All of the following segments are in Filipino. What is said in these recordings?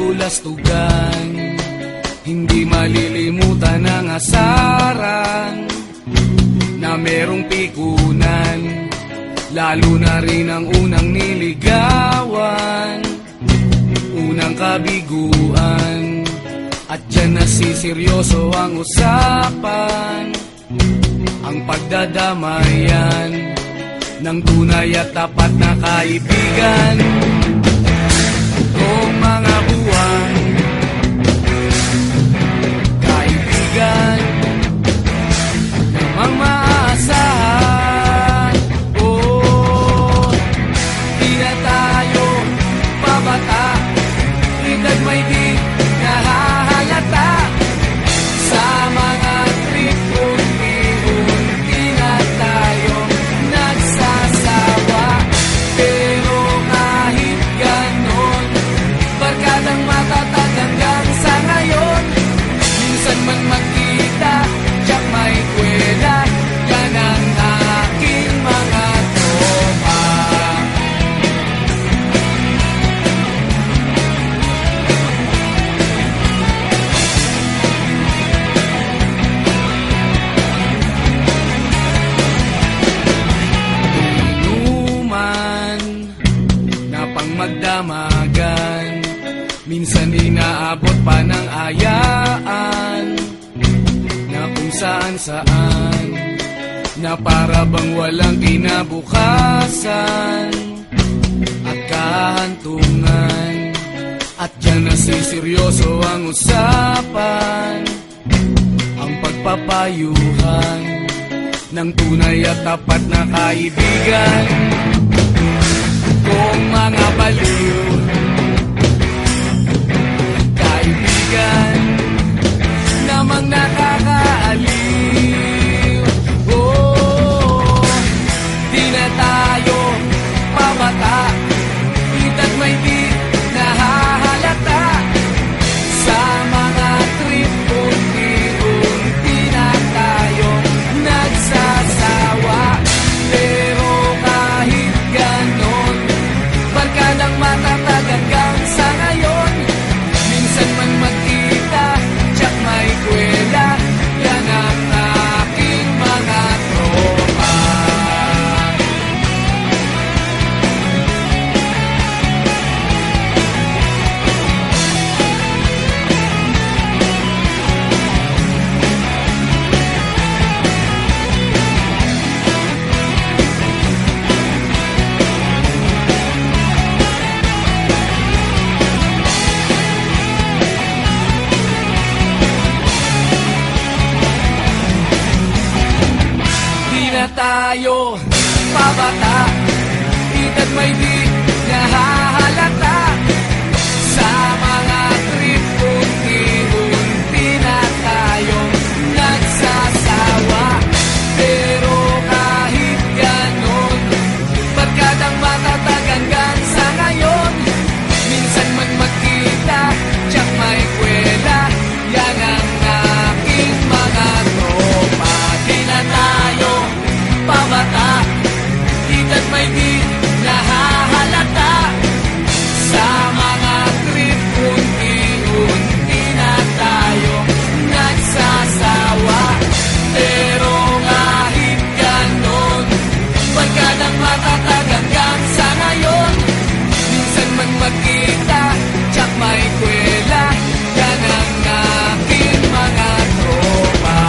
lulastugan. Hindi malilimutan ang asaran na merong pikunan, lalo na rin ang unang niligawan, unang kabiguan. At dyan nasiseryoso ang usapan, ang pagdadamayan ng tunay at tapat na kaibigan. Kung mga buwan, kaibigan namang maaasahan. Oh, di na tayo pabata, edad may di nahahalata. Sa mga trip unti-unti na tayo nagsasawa. Pero kahit ganon, barkadang matatag hanggang sa ngayon. Minsan man magkita, tiyak may kwela, yan ang aking mga tropa. Inuman na pang magdamagan, minsan inaabot pa ng ayaan, na kung saan-saan, na para bang walang kinabukasan at kahantungan. At dyan nasiseryoso ang usapan, ang pagpapayuhan ng tunay at tapat na kaibigan. Kung mga baliw, kaibigan namang nakakaaliw. Oh, di na tayo pabata, edad may di nahahalata. Sa mga trip unti-unti na tayo nagsasawa. Pero kahit ganon, barkadang matatag hanggang sa ngayon. Minsan man magkita, tiyak may kwela, yan ang aking mga tropa. Di na tayo pabata, edad may di nahahalata. Sa mga trip unti-unti na tayo nagsasawa. Pero kahit ganon, barkadang matatag hanggang sa ngayon. Minsan man magkita, tiyak may kwela, yan ang aking mga tropa. Di na tayo pabata, edad may di nahahalata. Sa mga trip unti-unti na tayo nagsasawa. Pero kahit ganon, barkadang matatag hanggang sa ngayon. Minsan man magkita, tiyak may kwela, yan ang aking mga tropa.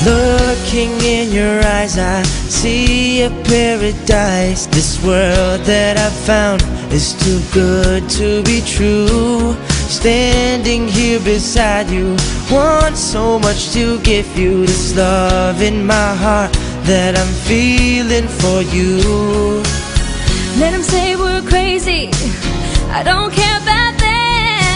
Looking in your eyes, I see a paradise. This world that I've found is too good to be true. standing here beside you. Want so much to give you, this love in my heart that I'm feeling for you. Let them say we're crazy, I don't care about that.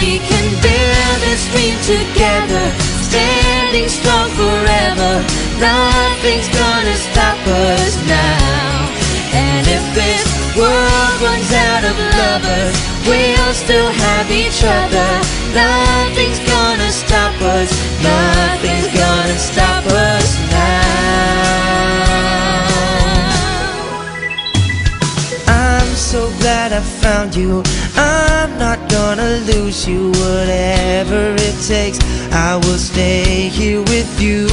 We can build this dream together, standing strong forever. Nothing's gonna stop us now. And if this world runs out of lovers, we'll still have each other. Nothing's gonna stop us, nothing's gonna stop us now. I'm so glad I found you, I'm not gonna lose you. Whatever it takes, I will stay here with you.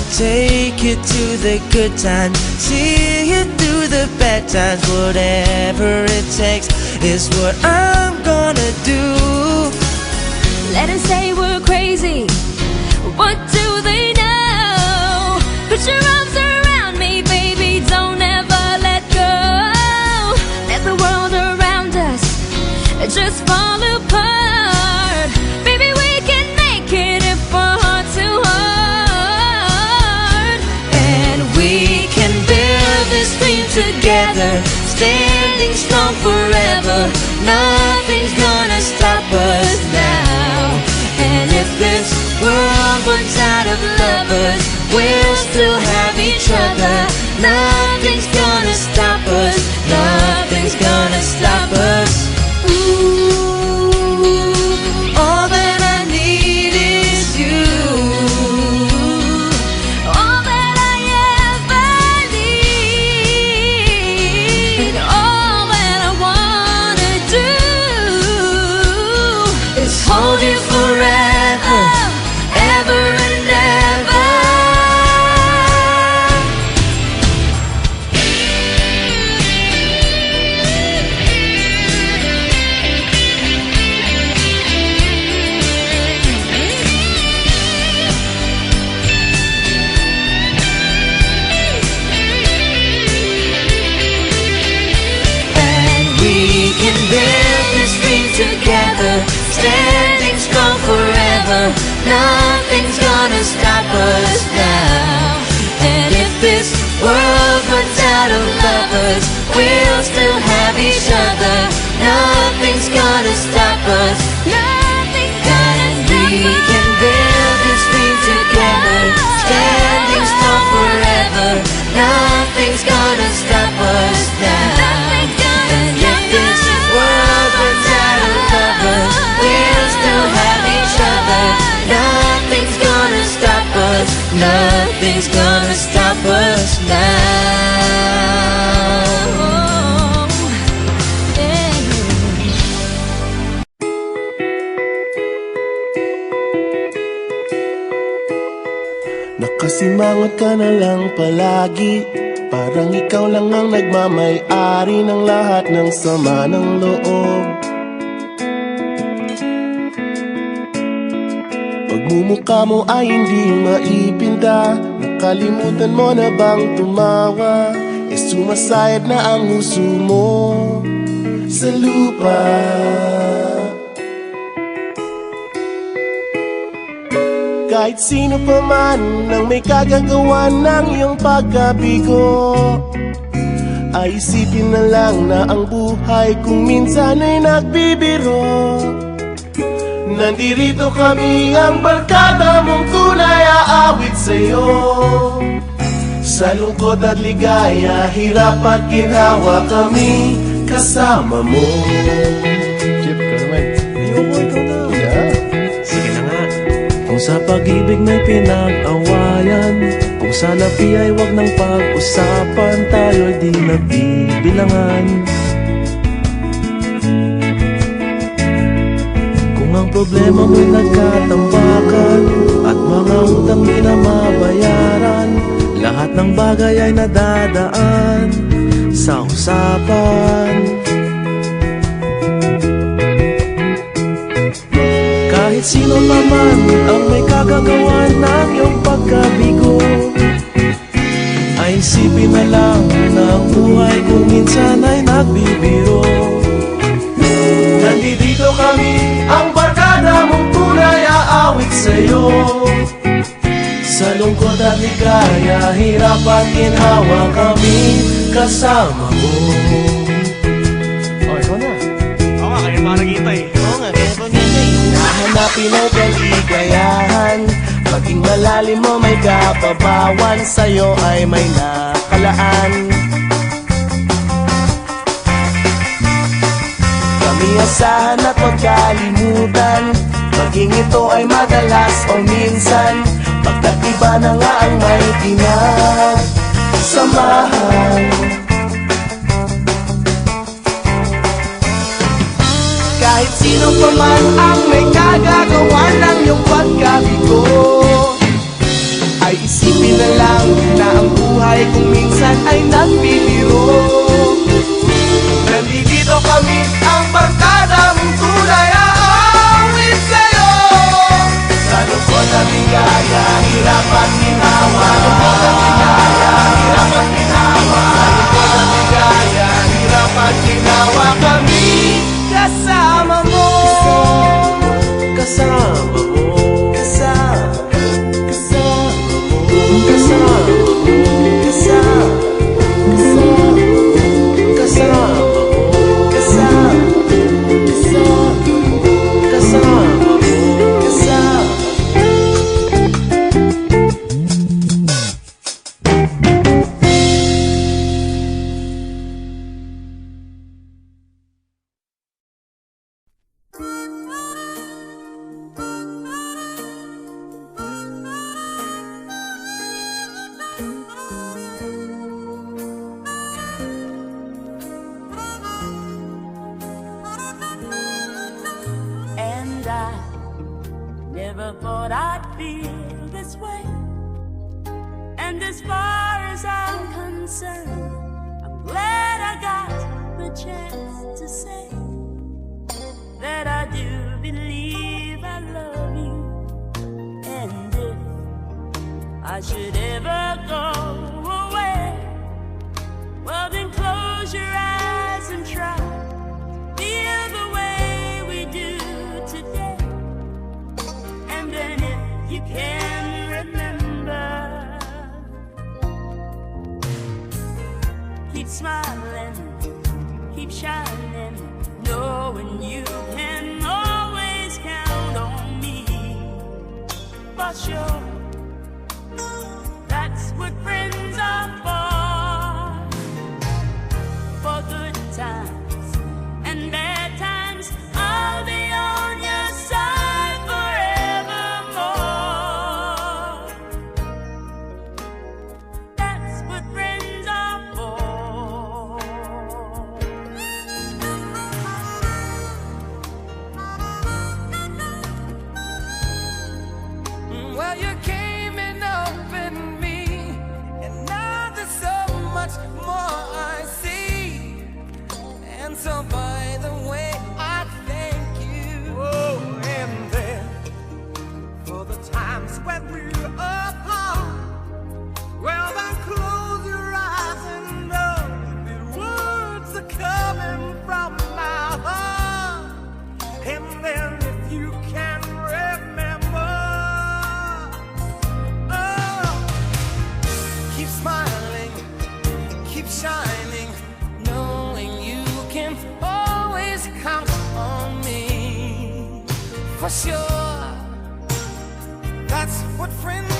Take you to the good times, see you through the bad times. Whatever it takes is what I'm gonna do. Let them say we're crazy, what do they know? Put your arms around me, baby, don't ever let go. Let the world around us just fall apart. Baby, we can make it if our hearts too hard. And we can build this dream together, standing strong forever. Nothing's gonna stop us now. And if this world runs out of lovers, we'll still have each other. Nothing's gonna stop us, nothing's gonna stop us. Ooh, all that I need is you. All that I ever need. All that I wanna do is hold you forever, ever and ever. And we can build this dream together, standing strong forever. Nothing's gonna stop us now. And if this world runs out of lovers, we'll still have each other. Nothing's gonna stop us, nothing's gonna stop us. We can build this dream together, standing strong forever. Nothing's gonna stop us now. And if this world runs out of lovers, we'll still have each other. Nothing's gonna stop us, nothing's gonna stop us now. Yeah. Nakasimangot ka na lang palagi, parang ikaw lang ang nagmamay-ari ng lahat ng sama ng loob. Pagmumukha mo ay hindi maipinda, nakalimutan mo na bang tumawa? E sumasayad na ang huso mo sa lupa. Kahit sino pa man ang may kagagawa ng iyong pagkabigo, ay isipin na lang na ang buhay kung minsan ay nagbibiro. Nandirito kami ang barkada mong tunay aawit sa'yo. Sa lungkot at ligaya, hirap at ginhawa kami kasama mo. Chip, ka naman. Ayoko, ikaw na. Yeah. Sige na nga. Kung sa pag-ibig may pinag-awayan, kung sa labi ay wag ng pag-usapan, tayo'y di nagbibilangan. Kung ang problema mo'y nagkatambakan at mga utang di na mabayaran, lahat ng bagay ay nadadaan sa usapan. Kahit sino pa man ang may kagagawa ng iyong pagkabigo, ay isipin na lang na ang buhay kung minsan ay nagbibiro. Nandito kami, ang barkada mong tunay aawit sa'yo. Sa lungkot at ligaya, hirap at ginhawa, kami kasama mo. Oh, ikaw na. Oo nga, kaya pa naghihintay. Oo nga, kaya pag ganyan. Hanapin ang kaligayahan, maging malalim mo may kababawan, sa'yo ay may nakalaan. Kami asahan at magkalimutan, maging ito ay madalas o minsan, pagkat iba na nga ang may pinagsamahan. Kahit sino pa man ang may kagagawa ng iyong pagkabigo, ay isipin na lang na ang buhay kung minsan ay nagbibiro. Nandito kami, ang barkada mong tunay aawit sa'yo. Sa lungkot at ligaya, hirap at ginawa. Sa lungkot at ligaya, hirap at ginawa. Sa lungkot at ligaya, hirap at ginawa, kami kasama mo. Kasama mo. Kasama. Kasama mo. Kasama mo. Kasama. Kasama mo. Kasama. Kasama. Kasama mo. Kasama. And I never thought I'd feel this way. And as far as I'm concerned, I'm glad I got the chance to say that I do believe I love you. And if I should ever go away, well then close your eyes and try feel the way we do today. And then if you can remember, keep smiling, keep shining, knowing you can always count on me. For sure, that's what friends are for good times and bad times. I'll be on your side forevermore. That's what friends are for. Well, you came and opened me, and now there's so much more I see. And so by the way, I thank you. Oh, and then for the times when we're apart, well then close your eyes and know the words are coming from my heart. And then if you can remember, oh, keep smiling, keep shining, knowing you can always count on me. For sure, that's what friends